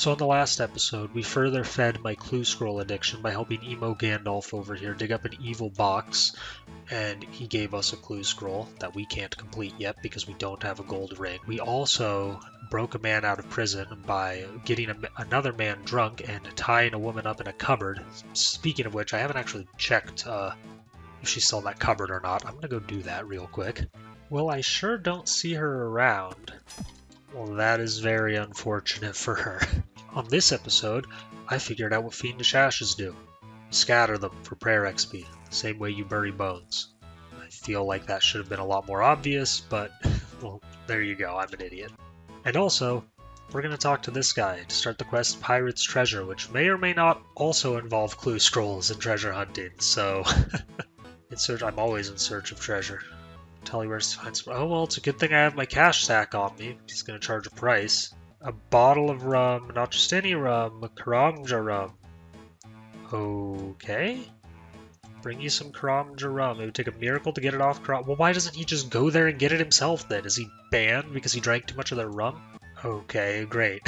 So in the last episode, we further fed my clue scroll addiction by helping Emo Gandalf over here dig up an evil box, and he gave us a clue scroll that we can't complete yet because we don't have a gold ring. We also broke a man out of prison by getting another man drunk and tying a woman up in a cupboard. Speaking of which, I haven't actually checked if she's still in that cupboard or not. I'm gonna go do that real quick. Well, I sure don't see her around. Well, that is very unfortunate for her. On this episode, I figured out what fiendish ashes do. Scatter them for prayer XP, the same way you bury bones. I feel like that should have been a lot more obvious, but, well, there you go, I'm an idiot. And also, we're going to talk to this guy to start the quest Pirate's Treasure, which may or may not also involve clue scrolls and treasure hunting, so I'm always in search of treasure. Tell you where to find some. Oh, well, it's a good thing I have my cash sack on me. He's going to charge a price. A bottle of rum, not just any rum, a Karamja rum. Okay. Bring you some Karamja rum. It would take a miracle to get it off Karamja. Well, why doesn't he just go there and get it himself then? Is he banned because he drank too much of their rum? Okay, great.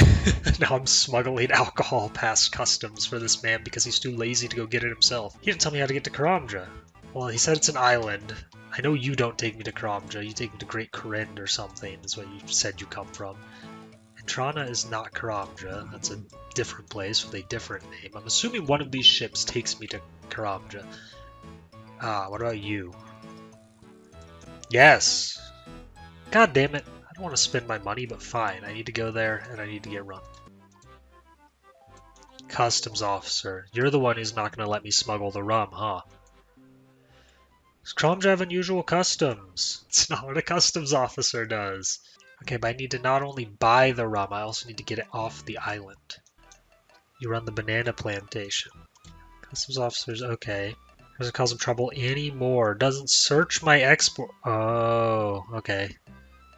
Now I'm smuggling alcohol past customs for this man because he's too lazy to go get it himself. He didn't tell me how to get to Karamja. Well, he said it's an island. I know you don't take me to Karamja. You take me to Great Corinne or something, is what you said you come from. And Trana is not Karamja. That's a different place with a different name. I'm assuming one of these ships takes me to Karamja. Ah, what about you? Yes! God damn it. I don't want to spend my money, but fine. I need to go there, and I need to get rum. Customs officer. You're the one who's not going to let me smuggle the rum, huh? Does Karamja have unusual customs? It's not what a customs officer does. Okay, but I need to not only buy the rum, I also need to get it off the island. You run the banana plantation. Customs officers, okay. Doesn't cause them trouble anymore. Doesn't search my export. Oh, okay.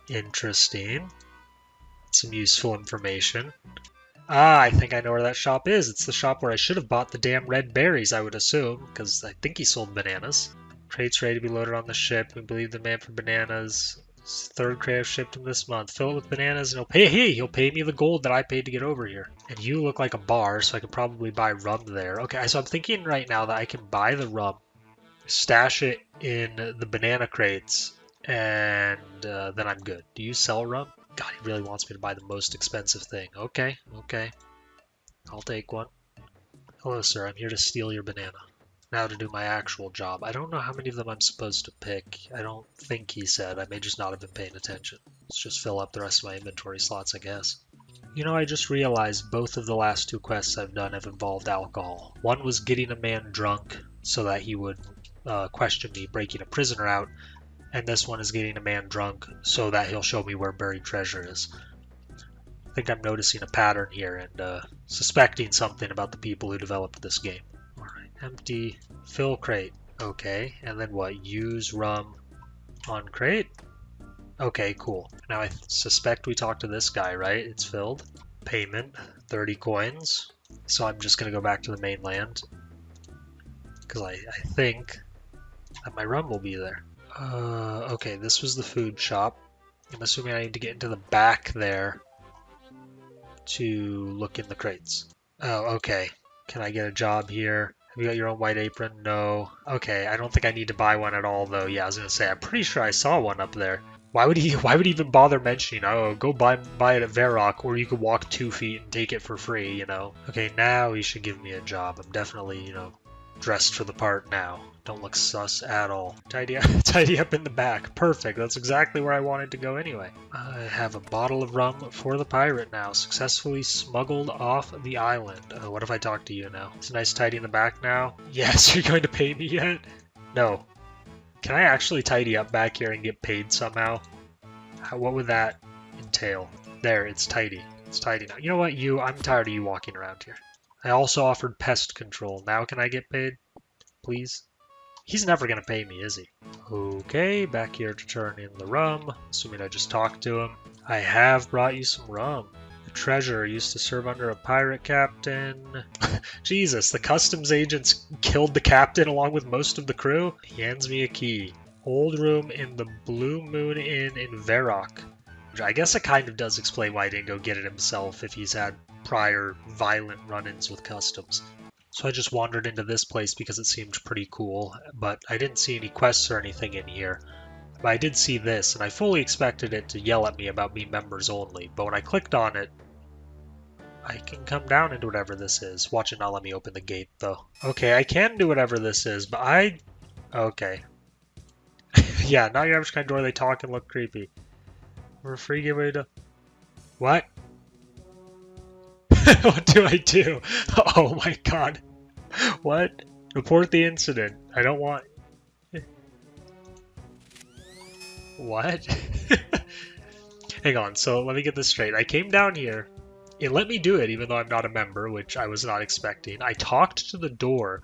Interesting. Some useful information. Ah, I think I know where that shop is. It's the shop where I should have bought the damn red berries, I would assume, because I think he sold bananas. Crates ready to be loaded on the ship. We believe the man for bananas. Third crate I've shipped him this month. Fill it with bananas and he'll pay me the gold that I paid to get over here. And you look like a bar, so I could probably buy rum there. Okay, so I'm thinking right now that I can buy the rum, stash it in the banana crates, and then I'm good. Do you sell rum? God, he really wants me to buy the most expensive thing. Okay. I'll take one. Hello, sir. I'm here to steal your banana. Now to do my actual job. I don't know how many of them I'm supposed to pick. I don't think he said. I may just not have been paying attention. Let's just fill up the rest of my inventory slots, I guess. You know, I just realized both of the last two quests I've done have involved alcohol. One was getting a man drunk so that he would question me breaking a prisoner out, and this one is getting a man drunk so that he'll show me where buried treasure is. I think I'm noticing a pattern here and suspecting something about the people who developed this game. Empty, fill crate. Okay, and then what? Use rum on crate? Okay, cool. Now I suspect we talked to this guy, right? It's filled. Payment, 30 coins. So I'm just going to go back to the mainland. Because I think that my rum will be there. Okay, this was the food shop. I'm assuming I need to get into the back there to look in the crates. Oh, okay. Can I get a job here? You got your own white apron? No. Okay, I don't think I need to buy one at all, though. Yeah, I was gonna say, I'm pretty sure I saw one up there. Why would he even bother mentioning, oh, go buy it at Varrock, or you could walk 2 feet and take it for free, you know? Okay, now he should give me a job. I'm definitely, you know, dressed for the part now. Don't look sus at all. Tidy up in the back. Perfect. That's exactly where I wanted to go anyway. I have a bottle of rum for the pirate now. Successfully smuggled off the island. What if I talk to you now? It's a nice tidy in the back now. Yes, you're going to pay me yet? No. Can I actually tidy up back here and get paid somehow? What would that entail? There, it's tidy. It's tidy now. You know what, I'm tired of you walking around here. I also offered pest control. Now can I get paid? Please? He's never going to pay me, is he? Okay, back here to turn in the rum. Assuming I just talked to him. I have brought you some rum. The treasurer used to serve under a pirate captain. Jesus, the customs agents killed the captain along with most of the crew? He hands me a key. Old room in the Blue Moon Inn in Varrock. I guess it kind of does explain why he didn't go get it himself if he's had prior violent run-ins with customs. So I just wandered into this place because it seemed pretty cool, but I didn't see any quests or anything in here. But I did see this, and I fully expected it to yell at me about being members only, but when I clicked on it, I can come down into whatever this is. Watch it not let me open the gate, though. Okay, I can do whatever this is, but okay. Yeah, not your average kind of door, they talk and look creepy. We're a free giveaway to... What? What do I do? Oh my god. What? Report the incident. I don't want... What? Hang on, so let me get this straight. I came down here. It let me do it even though I'm not a member, which I was not expecting. I talked to the door.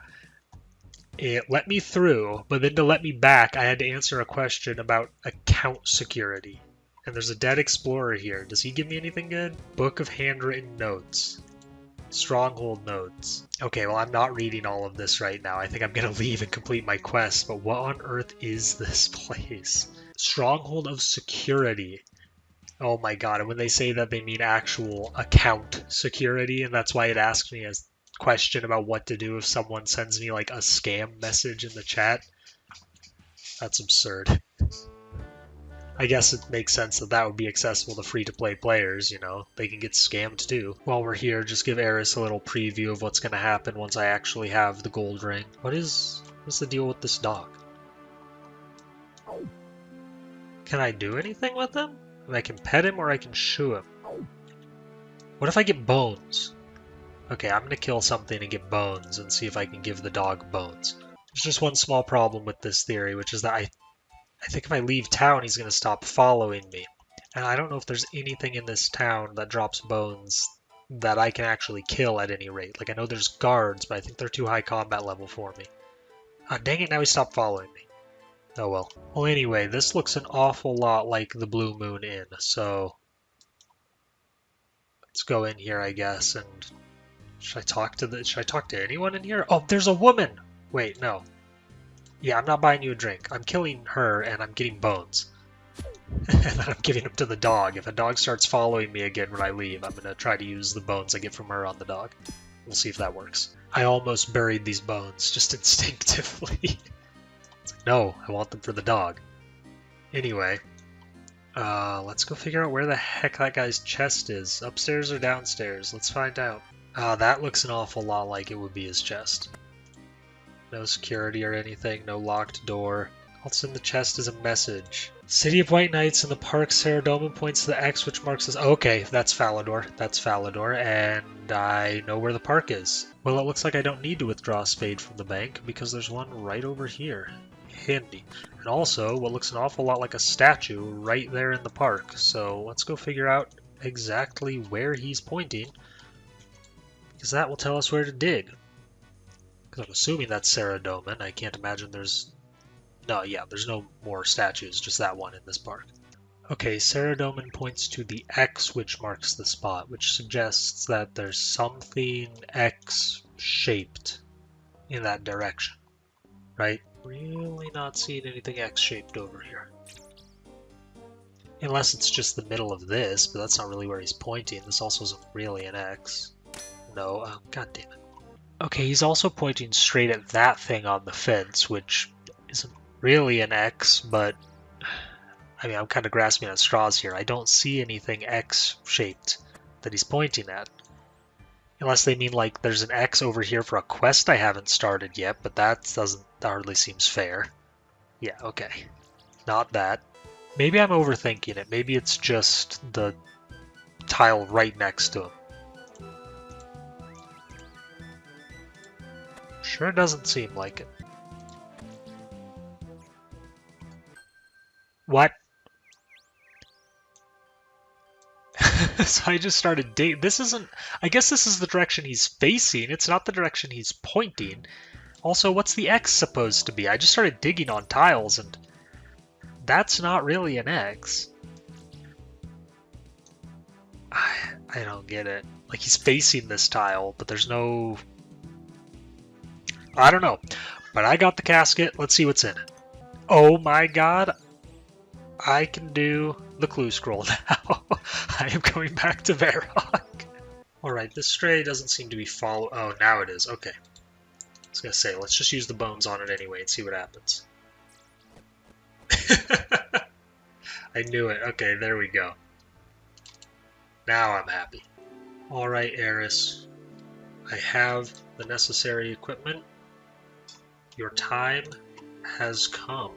It let me through, but then to let me back, I had to answer a question about account security. And there's a dead explorer here. Does he give me anything good? Book of Handwritten Notes. Stronghold Notes. Okay, well, I'm not reading all of this right now. I think I'm going to leave and complete my quest, but what on earth is this place? Stronghold of Security. Oh my god, and when they say that, they mean actual account security, and that's why it asked me a question about what to do if someone sends me, like, a scam message in the chat. That's absurd. I guess it makes sense that that would be accessible to free-to-play players, you know. They can get scammed too. While we're here, just give Eris a little preview of what's going to happen once I actually have the gold ring. What's the deal with this dog? Can I do anything with him? I can pet him or I can shoo him. What if I get bones? Okay, I'm going to kill something and get bones and see if I can give the dog bones. There's just one small problem with this theory, which is that I think if I leave town, he's going to stop following me. And I don't know if there's anything in this town that drops bones that I can actually kill at any rate. Like, I know there's guards, but I think they're too high combat level for me. Ah, dang it, now he stopped following me. Oh well. Well, anyway, this looks an awful lot like the Blue Moon Inn, so let's go in here, I guess, and should I talk to anyone in here? Oh, there's a woman! Wait, no. Yeah, I'm not buying you a drink. I'm killing her, and I'm getting bones. And then I'm giving them to the dog. If a dog starts following me again when I leave, I'm going to try to use the bones I get from her on the dog. We'll see if that works. I almost buried these bones, just instinctively. It's like, no, I want them for the dog. Anyway, let's go figure out where the heck that guy's chest is. Upstairs or downstairs? Let's find out. That looks an awful lot like it would be his chest. No security or anything, no locked door. What's in the chest is a message. City of White Knights in the park, Saradomin points to the X which marks as... Okay, that's Falador. That's Falador, and I know where the park is. Well, it looks like I don't need to withdraw a spade from the bank because there's one right over here. Handy. And also, what looks an awful lot like a statue right there in the park. So let's go figure out exactly where he's pointing, because that will tell us where to dig. Because I'm assuming that's Saradomin. I can't imagine there's... No, yeah, there's no more statues, just that one in this park. Okay, Saradomin points to the X which marks the spot, which suggests that there's something X-shaped in that direction, right? Really not seeing anything X-shaped over here. Unless it's just the middle of this, but that's not really where he's pointing. This also isn't really an X. No, god damn it. Okay, he's also pointing straight at that thing on the fence, which isn't really an X, but I mean, I'm kind of grasping at straws here. I don't see anything X-shaped that he's pointing at. Unless they mean like there's an X over here for a quest I haven't started yet, but that hardly seems fair. Yeah, okay. Not that. Maybe I'm overthinking it. Maybe it's just the tile right next to him. Sure doesn't seem like it. What? So I just started digging. This isn't... I guess this is the direction he's facing. It's not the direction he's pointing. Also, what's the X supposed to be? I just started digging on tiles, and that's not really an X. I don't get it. Like, he's facing this tile, but there's no... I don't know. But I got the casket. Let's see what's in it. Oh my god. I can do the clue scroll now. I am going back to Varrock. Alright, this stray doesn't seem to be follow. Oh, now it is. Okay. I was gonna say, let's just use the bones on it anyway and see what happens. I knew it. Okay, there we go. Now I'm happy. Alright, Eris. I have the necessary equipment. Your time has come.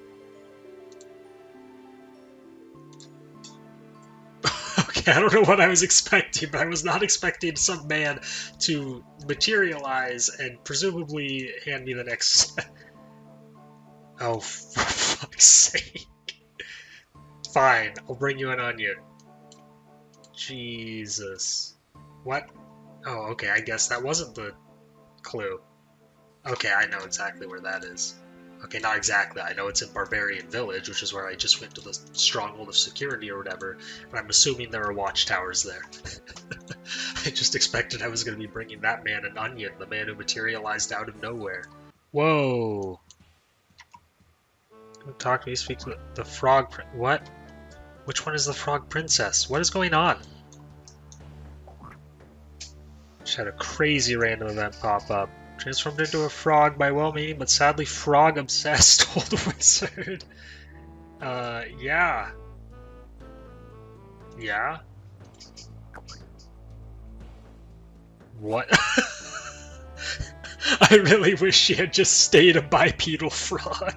Okay, I don't know what I was expecting, but I was not expecting some man to materialize and presumably hand me the next... Oh, for fuck's sake. Fine, I'll bring you an onion. Jesus. What? Oh, okay, I guess that wasn't the clue. Okay, I know exactly where that is. Okay, not exactly. I know it's in Barbarian Village, which is where I just went to the Stronghold of Security or whatever, but I'm assuming there are watchtowers there. I just expected I was going to be bringing that man an onion, the man who materialized out of nowhere. Whoa! Don't talk to me, speak to the frog prince. What? Which one is the frog princess? What is going on? Just had a crazy random event pop up. Transformed into a frog by well-meaning but sadly frog-obsessed old wizard. Yeah. Yeah? What? I really wish she had just stayed a bipedal frog.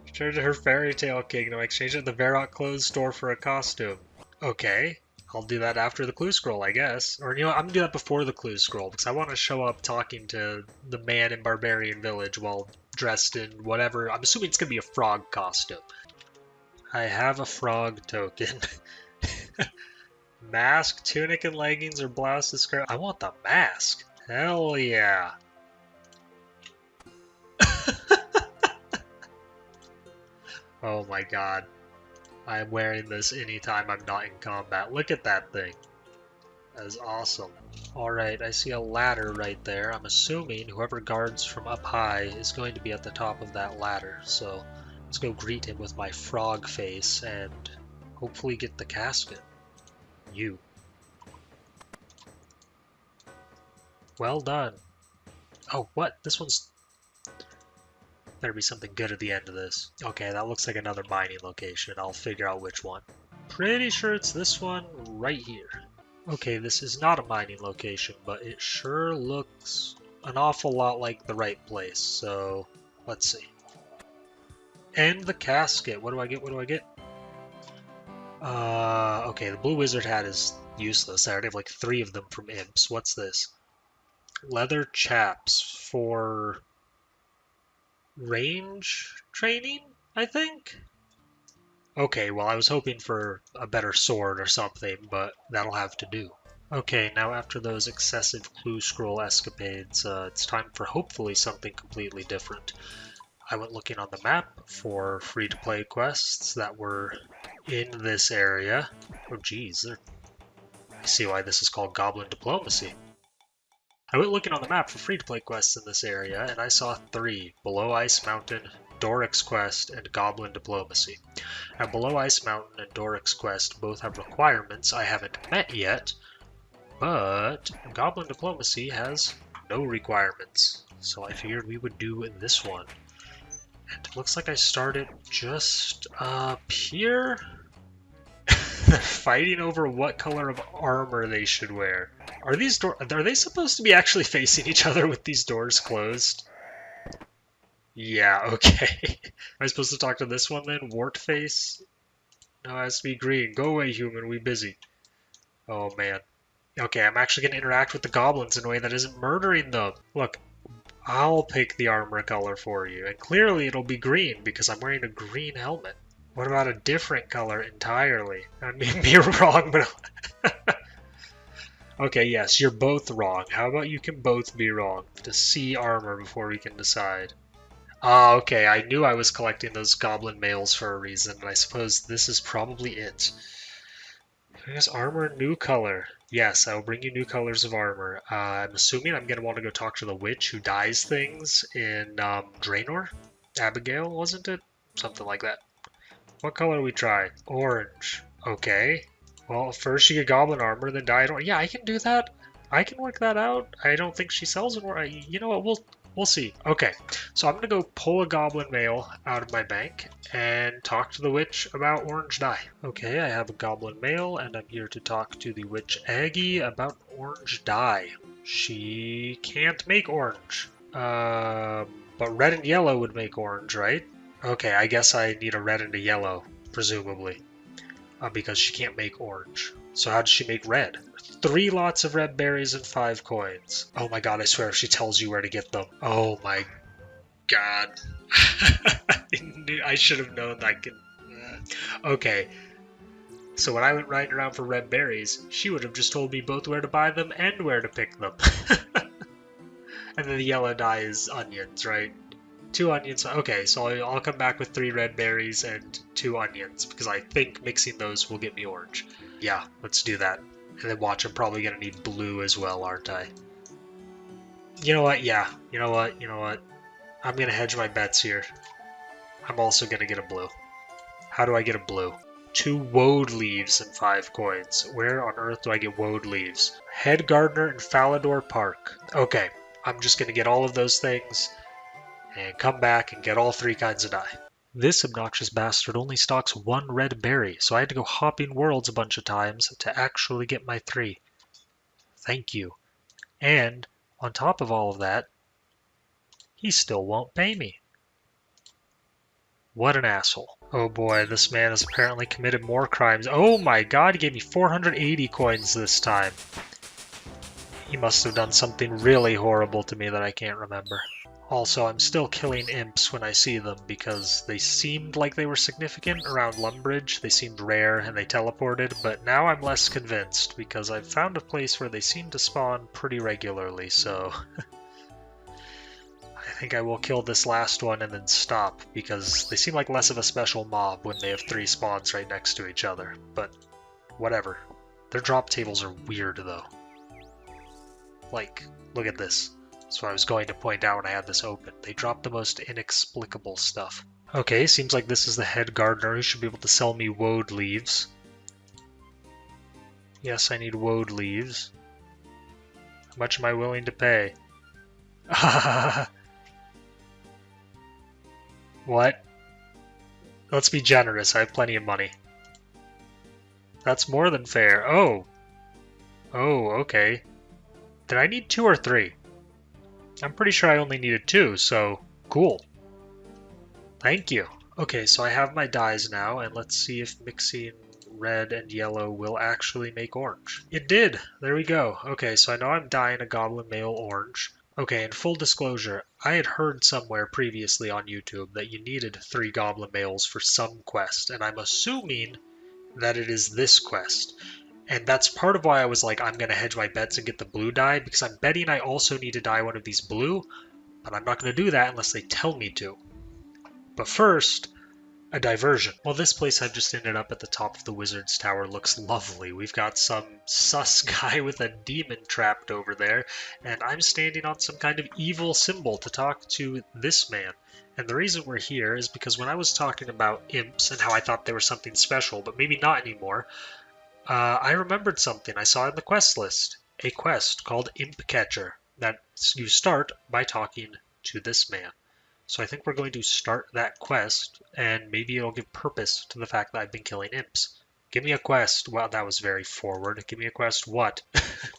Returned to her fairy tale kingdom. Exchanged at the Varrock clothes store for a costume. Okay. I'll do that after the clue scroll, I guess. Or, you know, I'm gonna do that before the clue scroll, because I want to show up talking to the man in Barbarian Village while dressed in whatever. I'm assuming it's gonna be a frog costume. I have a frog token. Mask, tunic and leggings, or blouse to skirt. I want the mask. Hell yeah. Oh my god. I'm wearing this anytime I'm not in combat. Look at that thing. That is awesome. Alright, I see a ladder right there. I'm assuming whoever guards from up high is going to be at the top of that ladder. So let's go greet him with my frog face and hopefully get the casket. You. Well done. Oh, what? This one's... Better be something good at the end of this. Okay, that looks like another mining location. I'll figure out which one. Pretty sure it's this one right here. Okay, this is not a mining location, but it sure looks an awful lot like the right place. So, let's see. And the casket. What do I get? What do I get? Okay, the blue wizard hat is useless. I already have like 3 of them from imps. What's this? Leather chaps for... range training, I think? Okay, well I was hoping for a better sword or something, but that'll have to do. Okay, now after those excessive clue scroll escapades, it's time for hopefully something completely different. I went looking on the map for free-to-play quests that were in this area. Oh geez, I see why this is called Goblin Diplomacy. I went looking on the map for free-to-play quests in this area, and I saw 3, Below Ice Mountain, Doric's Quest, and Goblin Diplomacy. Now, Below Ice Mountain and Doric's Quest both have requirements I haven't met yet, but Goblin Diplomacy has no requirements, so I figured we would do this one. And it looks like I started just up here? They're fighting over what color of armor they should wear. Are they supposed to be actually facing each other with these doors closed? Yeah, okay. Am I supposed to talk to this one then? Wart face? No, it has to be green. Go away, human. We busy. Oh, man. Okay, I'm actually going to interact with the goblins in a way that isn't murdering them. Look, I'll pick the armor color for you. And clearly it'll be green because I'm wearing a green helmet. What about a different color entirely? I may be wrong, but... Okay, yes, you're both wrong. How about you can both be wrong? To see armor before we can decide. Ah, okay, I knew I was collecting those goblin males for a reason, and I suppose this is probably it. There's armor, new color. Yes, I will bring you new colors of armor. I'm assuming I'm going to want to go talk to the witch who dyes things in Draenor? Abigail, wasn't it? Something like that. What color do we try? Orange. Okay. Well, first you get goblin armor, then dye it orange. Yeah, I can do that. I can work that out. I don't think she sells it. Or you know what? We'll see. Okay, so I'm gonna go pull a goblin mail out of my bank and talk to the witch about orange dye. Okay, I have a goblin mail, and I'm here to talk to the witch Aggie about orange dye. She can't make orange. But red and yellow would make orange, right? Okay, I guess I need a red and a yellow, presumably, because she can't make orange. So how does she make red? 3 lots of red berries and 5 coins. Oh my god, I swear if she tells you where to get them. Oh my god. I should have known that I could... Okay, so when I went riding around for red berries, she would have just told me both where to buy them and where to pick them. And then the yellow dye is onions, right? 2 onions. Okay, so I'll come back with 3 red berries and 2 onions, because I think mixing those will get me orange. Yeah, let's do that. And then watch, I'm probably going to need blue as well, aren't I? You know what? Yeah. You know what? I'm going to hedge my bets here. I'm also going to get a blue. How do I get a blue? 2 woad leaves and 5 coins. Where on earth do I get woad leaves? Head gardener in Falador Park. Okay, I'm just going to get all of those things and come back and get all 3 kinds of dye. This obnoxious bastard only stocks 1 red berry, so I had to go hopping worlds a bunch of times to actually get my 3. Thank you. And, on top of all of that, he still won't pay me. What an asshole. Oh boy, this man has apparently committed more crimes. Oh my god, he gave me 480 coins this time. He must have done something really horrible to me that I can't remember. Also, I'm still killing imps when I see them because they seemed like they were significant around Lumbridge. They seemed rare and they teleported, but now I'm less convinced because I've found a place where they seem to spawn pretty regularly, so... I think I will kill this last one and then stop because they seem like less of a special mob when they have 3 spawns right next to each other, but whatever. Their drop tables are weird though. Like, look at this. That's what I was going to point out when I had this open. They drop the most inexplicable stuff. Okay, seems like this is the head gardener who should be able to sell me woad leaves. Yes, I need woad leaves. How much am I willing to pay? What? Let's be generous, I have plenty of money. That's more than fair. Oh! Oh, okay. Did I need 2 or 3? I'm pretty sure I only needed 2, so cool. Thank you. Okay, so I have my dyes now, and let's see if mixing red and yellow will actually make orange. It did! There we go. Okay, so I know I'm dyeing a goblin male orange. Okay, in full disclosure, I had heard somewhere previously on YouTube that you needed 3 goblin males for some quest, and I'm assuming that it is this quest. And that's part of why I was like, I'm going to hedge my bets and get the blue dye, because I'm betting I also need to dye one of these blue, but I'm not going to do that unless they tell me to. But first, a diversion. Well, this place I've just ended up at the top of the wizard's tower looks lovely. We've got some sus guy with a demon trapped over there, and I'm standing on some kind of evil symbol to talk to this man. And the reason we're here is because when I was talking about imps and how I thought they were something special, but maybe not anymore, I remembered something I saw in the quest list. A quest called Imp Catcher that you start by talking to this man. So I think we're going to start that quest, and maybe it'll give purpose to the fact that I've been killing imps. Give me a quest. Well, that was very forward. Give me a quest. What?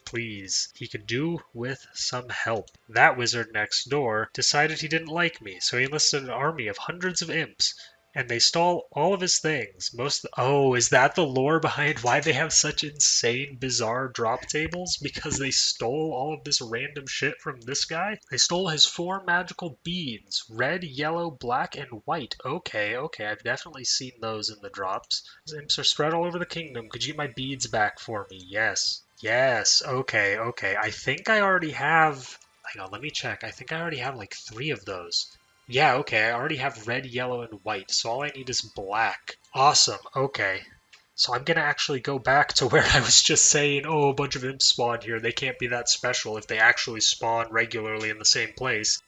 Please. He could do with some help. That wizard next door decided he didn't like me, so he enlisted an army of hundreds of imps. And they stole all of his things. Oh, is that the lore behind why they have such insane, bizarre drop tables? Because they stole all of this random shit from this guy? They stole his 4 magical beads. Red, yellow, black, and white. Okay, I've definitely seen those in the drops. These imps are spread all over the kingdom. Could you get my beads back for me? Yes, okay. I think I already have... Hang on, let me check. I think I already have like 3 of those. Yeah, okay, I already have red, yellow, and white, so all I need is black. Awesome, okay. So I'm gonna actually go back to where I was just saying, oh, a bunch of imps spawned here. They can't be that special if they actually spawn regularly in the same place.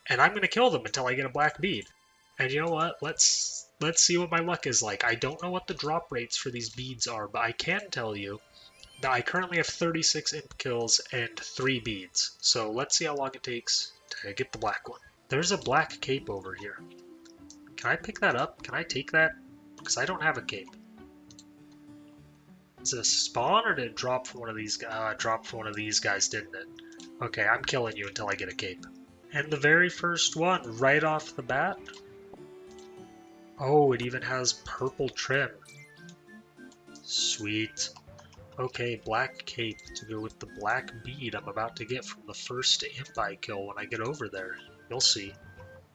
And I'm gonna kill them until I get a black bead. And you know what? Let's see what my luck is like. I don't know what the drop rates for these beads are, but I can tell you Now I currently have 36 imp kills and 3 beads, so let's see how long it takes to get the black one. There's a black cape over here. Can I pick that up? Can I take that? Because I don't have a cape. Is it a spawn or did it drop from one of these guys? It dropped from one of these guys, didn't it? Okay, I'm killing you until I get a cape. And the very first one, right off the bat. Oh, it even has purple trim. Sweet. Okay, black cape to go with the black bead I'm about to get from the first imp I kill when I get over there. You'll see.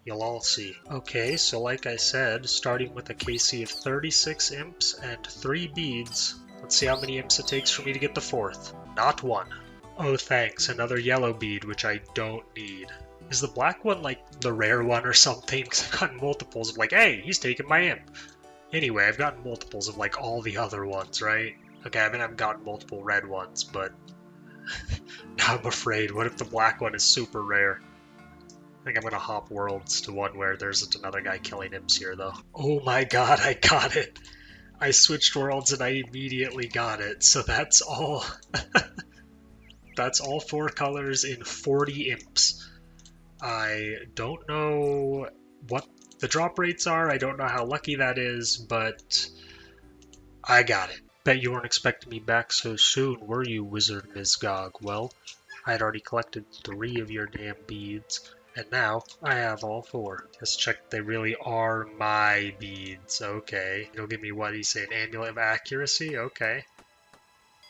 You'll all see. Okay, so like I said, starting with a KC of 36 imps and 3 beads. Let's see how many imps it takes for me to get the 4th. Not 1. Oh thanks, another yellow bead, which I don't need. Is the black one like the rare one or something? Because I've gotten multiples of like, hey, he's taking my imp. Anyway, I've gotten multiples of like all the other ones, right? Okay, I mean I've gotten multiple red ones, but now I'm afraid. What if the black one is super rare? I think I'm gonna hop worlds to one where there's another guy killing imps here, though. Oh my god, I got it! I switched worlds and I immediately got it, so that's all. That's all 4 colors in 40 imps. I don't know what the drop rates are, I don't know how lucky that is, but I got it. Bet you weren't expecting me back so soon, were you, Wizard Mizgog? Well, I had already collected 3 of your damn beads, and now I have all 4. Let's check they really are my beads. Okay. You'll give me what he's saying, Amulet of Accuracy? Okay.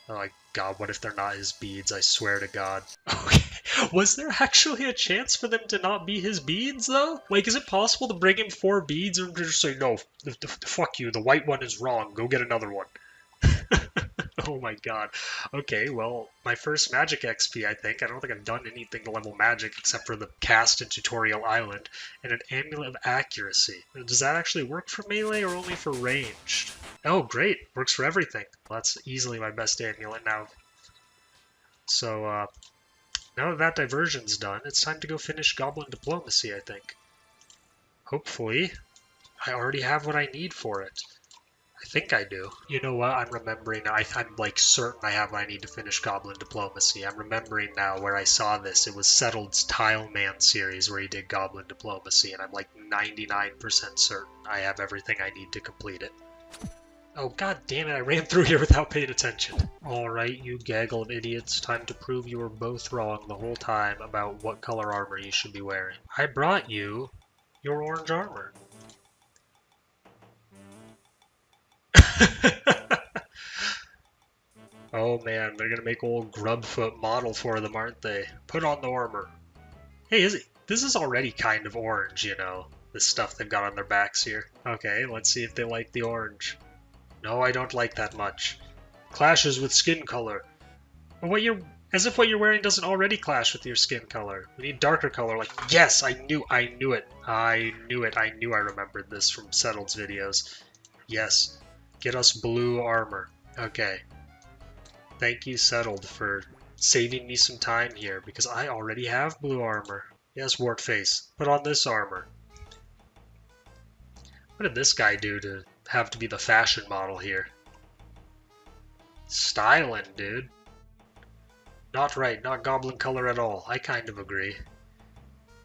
Oh my god, what if they're not his beads? I swear to god. Okay. Was there actually a chance for them to not be his beads, though? Like, is it possible to bring him 4 beads and just say, no, fuck you, the white one is wrong, go get another one? Oh my god. Okay, well, my first magic XP, I think. I don't think I've done anything to level magic except for the cast in Tutorial Island, and an Amulet of Accuracy. Does that actually work for melee or only for ranged? Oh, great. Works for everything. Well, that's easily my best amulet now. So, now that diversion's done, it's time to go finish Goblin Diplomacy, I think. Hopefully, I already have what I need for it. I think I do. You know what? I'm remembering now. I'm like certain I have what I need to finish Goblin Diplomacy. I'm remembering now where I saw this. It was Settled's Tile Man series where he did Goblin Diplomacy, and I'm like 99% certain I have everything I need to complete it. Oh god damn it, I ran through here without paying attention. Alright, you gaggle of idiots. Time to prove you were both wrong the whole time about what color armor you should be wearing. I brought you your orange armor. Oh man, they're gonna make old Grubfoot model for them, aren't they? Put on the armor. Hey, this is already kind of orange, you know, the stuff they've got on their backs here. Okay, let's see if they like the orange. No, I don't like that much. Clashes with skin color. As if what you're wearing doesn't already clash with your skin color. We need darker color, like, yes, I knew it. I knew I remembered this from Settled's videos. Yes. Get us blue armor. Okay. Thank you, Settled, for saving me some time here, because I already have blue armor. Yes, Wartface. Put on this armor. What did this guy do to have to be the fashion model here? Styling, dude. Not right, not goblin color at all. I kind of agree.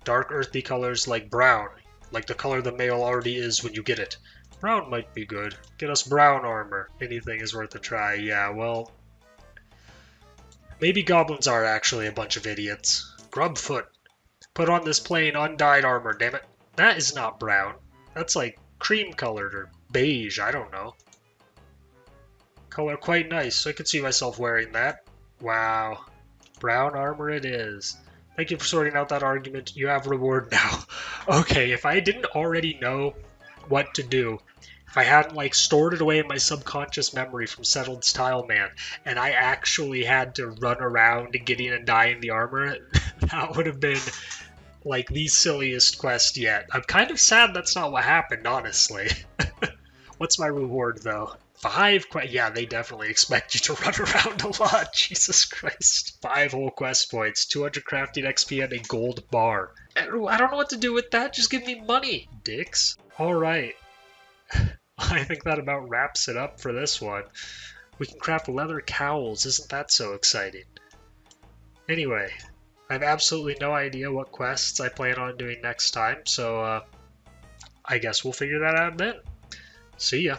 Dark earthy colors like brown, like the color the male already is when you get it. Brown might be good. Get us brown armor. Anything is worth a try. Yeah, well, maybe goblins are actually a bunch of idiots. Grubfoot. Put on this plain undyed armor, damn it. That is not brown. That's like cream colored or beige, I don't know. Color quite nice. I could see myself wearing that. Wow. Brown armor it is. Thank you for sorting out that argument. You have reward now. Okay, if I didn't already know what to do, if I hadn't like stored it away in my subconscious memory from Settled's Tile Man, and I actually had to run around getting and dyeing the armor, that would have been like the silliest quest yet. I'm kind of sad that's not what happened, honestly. What's my reward though? 5 yeah, they definitely expect you to run around a lot. Jesus Christ. 5 whole quest points, 200 crafting XP, and a gold bar. I don't know what to do with that. Just give me money, dicks. Alright. I think that about wraps it up for this one. We can craft leather cowls. Isn't that so exciting? Anyway, I have absolutely no idea what quests I plan on doing next time, so I guess we'll figure that out then. See ya.